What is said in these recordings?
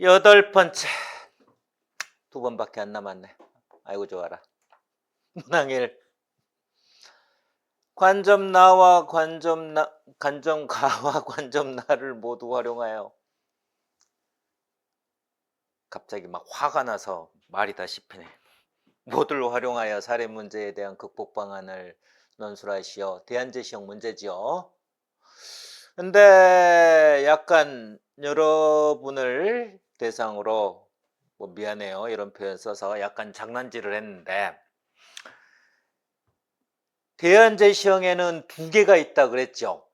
여덟 번째. 두 번밖에 안 남았네. 아이고 좋아라. 문항일. 관점나와 관점가와 관점나를 모두 활용하여. 갑자기 막 화가 나서 말이 다 씹히네. 모두를 활용하여 사례 문제에 대한 극복 방안을 논술하시오. 대안제시형 문제지요. 근데 약간 여러분을 대상으로 뭐 미안해요 이런 표현 써서 약간 장난질을 했는데, 대안제시형에는 두 개가 있다 그랬죠.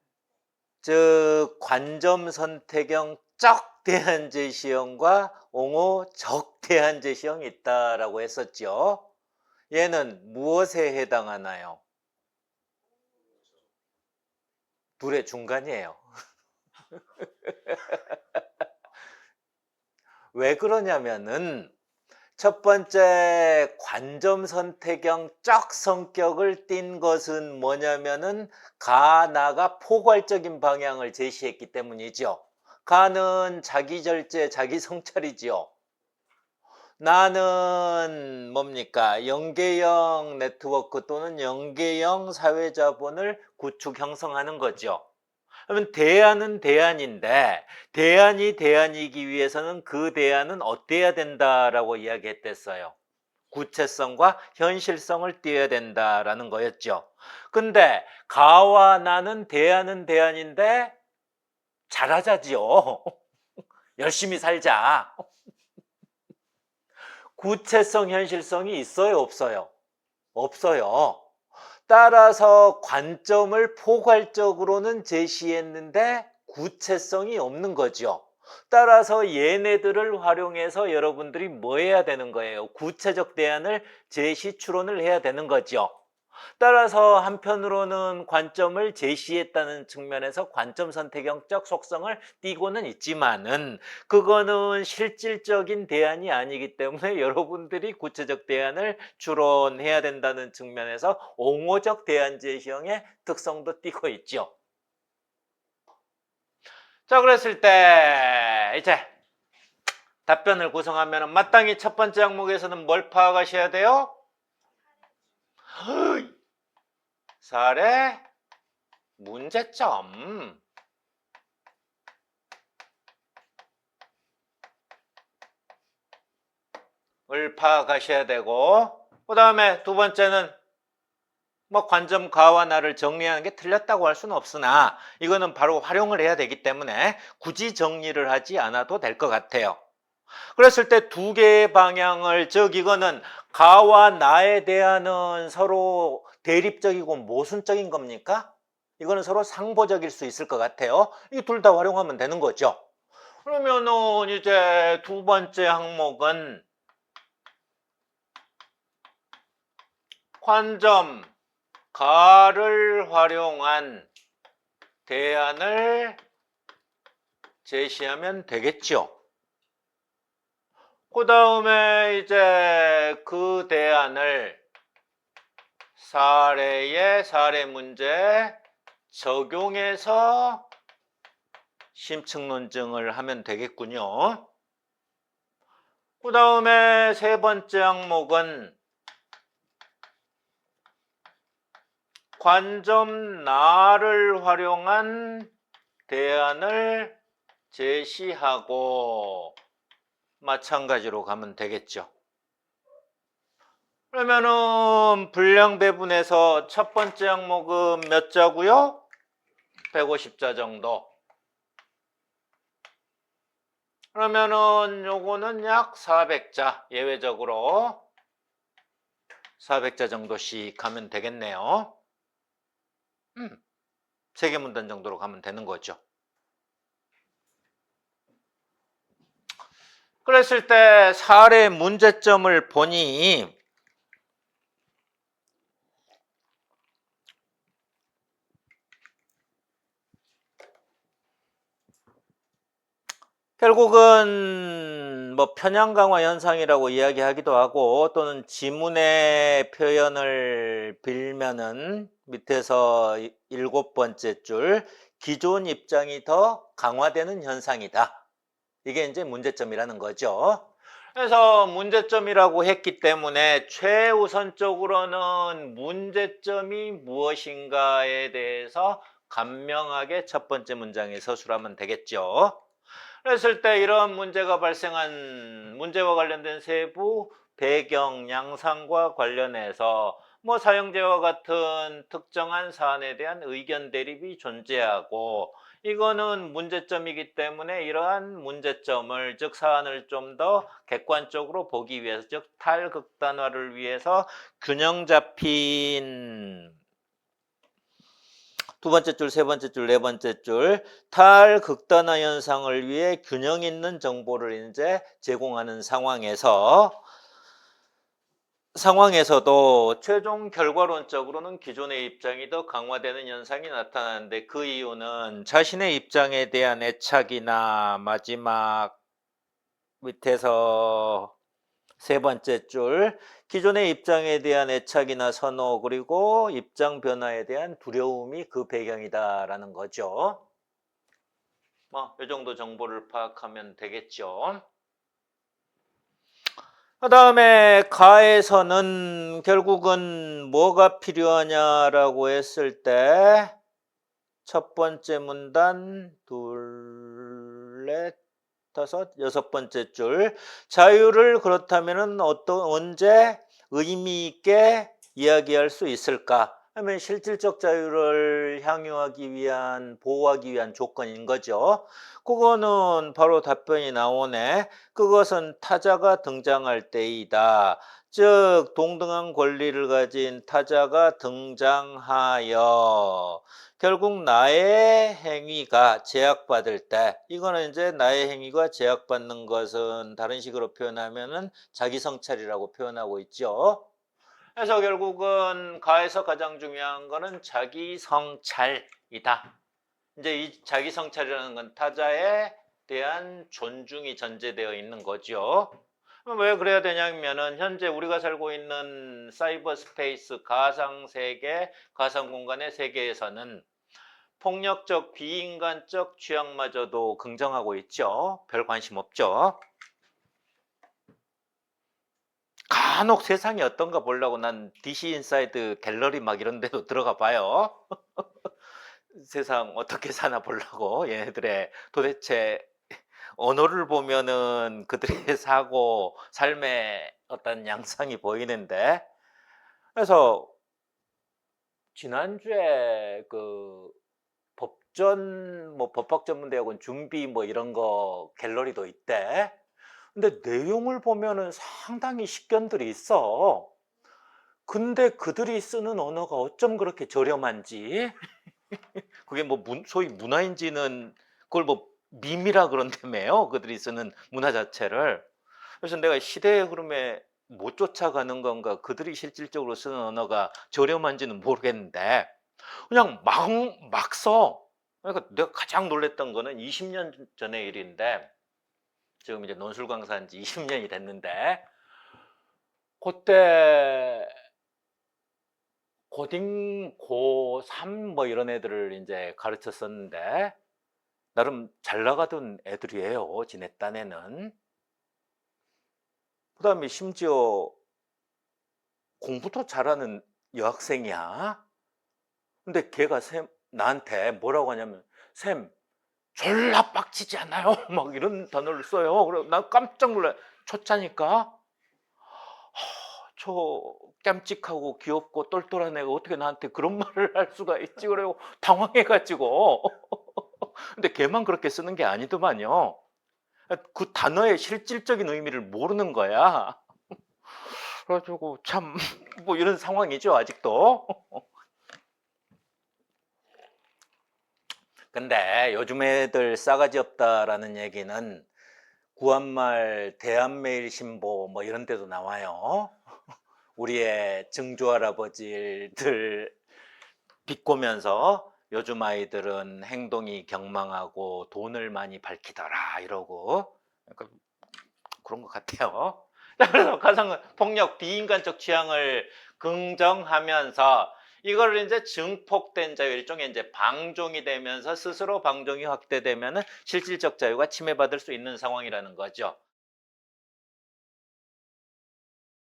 즉 관점 선택형 적 대안제시형과 옹호 적 대안제시형이 있다라고 했었죠. 얘는 무엇에 해당하나요? 둘의 중간이에요. 왜 그러냐면은 첫 번째 관점 선택형 적 성격을 띈 것은 뭐냐면은 가나가 포괄적인 방향을 제시했기 때문이죠. 가는 자기 절제, 자기 성찰이지요. 나는 뭡니까? 연계형 네트워크 또는 연계형 사회자본을 구축 형성하는 거죠. 그러면 대안은 대안인데, 대안이 대안이기 위해서는 그 대안은 어때야 된다라고 이야기했댔어요. 구체성과 현실성을 띄어야 된다라는 거였죠. 근데 가와 나는 대안은 대안인데 잘하자지요. 열심히 살자. 구체성, 현실성이 있어요, 없어요? 없어요. 따라서 관점을 포괄적으로는 제시했는데 구체성이 없는 거죠. 따라서 얘네들을 활용해서 여러분들이 뭐 해야 되는 거예요? 구체적 대안을 제시, 추론을 해야 되는 거죠. 따라서 한편으로는 관점을 제시했다는 측면에서 관점 선택형적 속성을 띠고는 있지만은 그거는 실질적인 대안이 아니기 때문에 여러분들이 구체적 대안을 추론해야 된다는 측면에서 옹호적 대안 제시형의 특성도 띠고 있죠. 자, 그랬을 때 이제 답변을 구성하면 마땅히 첫 번째 항목에서는 뭘 파악하셔야 돼요? 사례 문제점. 을 파악하셔야 되고, 그 다음에 두 번째는 뭐 관점 가와 나를 정리하는 게 틀렸다고 할 수는 없으나 이거는 바로 활용을 해야 되기 때문에 굳이 정리를 하지 않아도 될 것 같아요. 그랬을 때 두 개의 방향을, 즉 이거는 가와 나에 대한은 서로 대립적이고 모순적인 겁니까? 이거는 서로 상보적일 수 있을 것 같아요. 이 둘 다 활용하면 되는 거죠. 그러면은 이제 두 번째 항목은 관점 가를 활용한 대안을 제시하면 되겠죠. 그 다음에 이제 그 대안을 사례에 사례 문제에 적용해서 심층 논증을 하면 되겠군요. 그 다음에 세 번째 항목은 관점 나를 활용한 대안을 제시하고 마찬가지로 가면 되겠죠. 그러면은 분량 배분에서 첫 번째 항목은 몇 자고요? 150자 정도. 그러면은 요거는 약 400자, 예외적으로 400자 정도씩 가면 되겠네요. 3개 문단 정도로 가면 되는 거죠. 그랬을 때 사례 문제점을 보니 결국은 뭐 편향 강화 현상이라고 이야기하기도 하고, 또는 지문의 표현을 빌면은 밑에서 7번째 줄 기존 입장이 더 강화되는 현상이다, 이게 이제 문제점이라는 거죠. 그래서 문제점이라고 했기 때문에 최우선적으로는 문제점이 무엇인가에 대해서 간명하게 첫 번째 문장에 서술하면 되겠죠. 그랬을 때 이러한 문제가 발생한 문제와 관련된 세부 배경, 양상과 관련해서 뭐 사용자와 같은 특정한 사안에 대한 의견 대립이 존재하고, 이거는 문제점이기 때문에 이러한 문제점을, 즉 사안을 좀 더 객관적으로 보기 위해서, 즉 탈극단화를 위해서 균형 잡힌 두 번째 줄, 세 번째 줄, 네 번째 줄 탈극단화 현상을 위해 균형 있는 정보를 이제 제공하는 상황에서도 최종 결과론적으로는 기존의 입장이 더 강화되는 현상이 나타나는데, 그 이유는 자신의 입장에 대한 애착이나, 마지막 밑에서 세 번째 줄 기존의 입장에 대한 애착이나 선호, 그리고 입장 변화에 대한 두려움이 그 배경이다라는 거죠. 이 정도 정보를 파악하면 되겠죠. 그 다음에 가에서는 결국은 뭐가 필요하냐라고 했을 때 첫 번째 문단, 둘, 넷, 다섯, 여섯 번째 줄 자유를 그렇다면은 언제 의미 있게 이야기할 수 있을까 하면 실질적 자유를 향유하기 위한, 보호하기 위한 조건인 거죠. 그거는 바로 답변이 나오네. 그것은 타자가 등장할 때이다. 즉 동등한 권리를 가진 타자가 등장하여 결국 나의 행위가 제약받을 때, 이거는 이제 나의 행위가 제약받는 것은 다른 식으로 표현하면은 자기성찰이라고 표현하고 있죠. 그래서 결국은 가에서 가장 중요한 거는 자기성찰이다. 이제 이 자기성찰이라는 건 타자에 대한 존중이 전제되어 있는 거죠. 왜 그래야 되냐면은 현재 우리가 살고 있는 사이버 스페이스, 가상세계, 가상공간의 세계에서는 폭력적, 비인간적 취향마저도 긍정하고 있죠. 별 관심 없죠. 간혹 세상이 어떤가 보려고 난 DC 인사이드 갤러리 막 이런 데도 들어가 봐요. 세상 어떻게 사나 보려고. 얘네들의 도대체 언어를 보면은 그들의 사고, 삶의 어떤 양상이 보이는데, 그래서 지난주에 그 법전 법학전문대학원 준비 이런 거 갤러리도 있대. 근데 내용을 보면은 상당히 식견들이 있어. 근데 그들이 쓰는 언어가 어쩜 그렇게 저렴한지. 그게 소위 문화인지는 그걸 밈이라 그런다며요. 그들이 쓰는 문화 자체를. 그래서 내가 시대의 흐름에 못 쫓아가는 건가, 그들이 실질적으로 쓰는 언어가 저렴한지는 모르겠는데 그냥 막 써. 그러니까 내가 가장 놀랬던 거는 20년 전의 일인데, 지금 이제 논술 강사한 지 20년이 됐는데, 그때 고딩 고3 이런 애들을 이제 가르쳤었는데, 나름 잘 나가던 애들이에요, 지네 딴에는. 그 다음에 심지어 공부도 잘하는 여학생이야. 근데 걔가 나한테 뭐라고 하냐면, 쌤, 졸라 빡치지 않아요? 막 이런 단어를 써요. 그래, 난 깜짝 놀라. 초짜니까. 저 깜찍하고 귀엽고 똘똘한 애가 어떻게 나한테 그런 말을 할 수가 있지? 그래고 당황해가지고. 근데 걔만 그렇게 쓰는 게 아니더만요. 그 단어의 실질적인 의미를 모르는 거야. 그래가지고 참 이런 상황이죠, 아직도. 근데 요즘 애들 싸가지 없다라는 얘기는 구한말 대한매일신보 이런 데도 나와요. 우리의 증조할아버지들 비꼬면서 요즘 아이들은 행동이 경망하고 돈을 많이 밝히더라 이러고, 그러니까 그런 것 같아요. 그래서 가상은 폭력, 비인간적 취향을 긍정하면서 이걸 이제 증폭된 자유, 일종의 이제 방종이 되면서 스스로 방종이 확대되면은 실질적 자유가 침해받을 수 있는 상황이라는 거죠.